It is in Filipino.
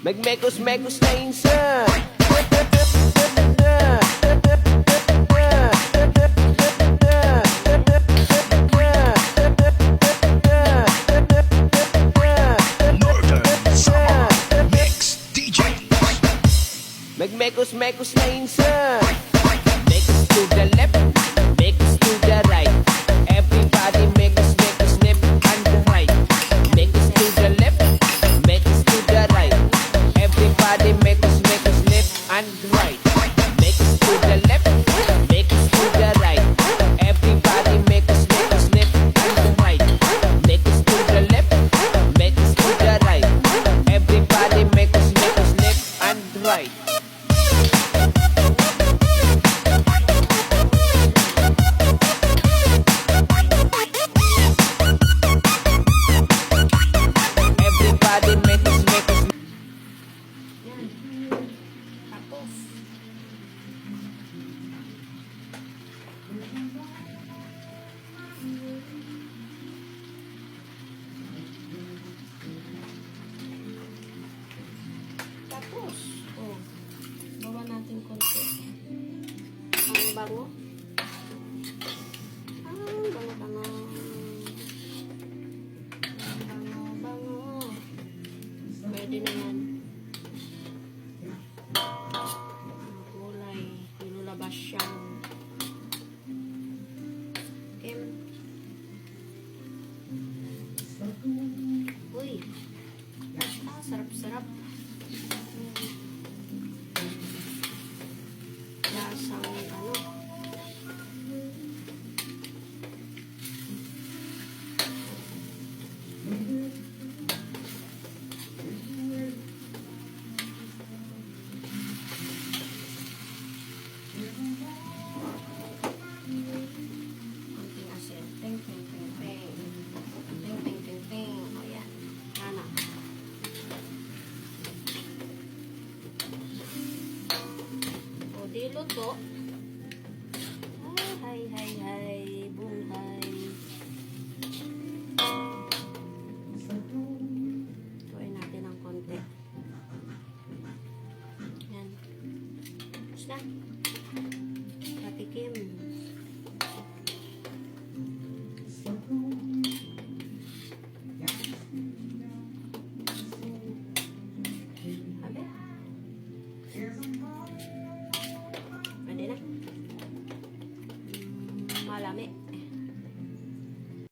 Magmekos-mekos na insan. Magmekos-mekos na insan. Make us to the left, make us to the right. Everybody make us left and the right. Make us to the left, make us to the right. Everybody make us left and right. Make us to the left, make us to the right. Everybody make us left and the right. Make us to the left, make us to the right. Everybody make us left and right. Tapos, bawa natin konti. Ang bango. Bango-bango. Bango-bango. Pwede na yan. Kulay. Nilulabas siyang kim. Uy. Sarap-sarap. Lasang ano. Konting asin. Ting, ting, ting, ting. Ting, ting, ting, ting. O yan. Ano. O di luto. Hay, hay, hay. Buhay. Tuloy natin ng konti. Yan. Tapos na.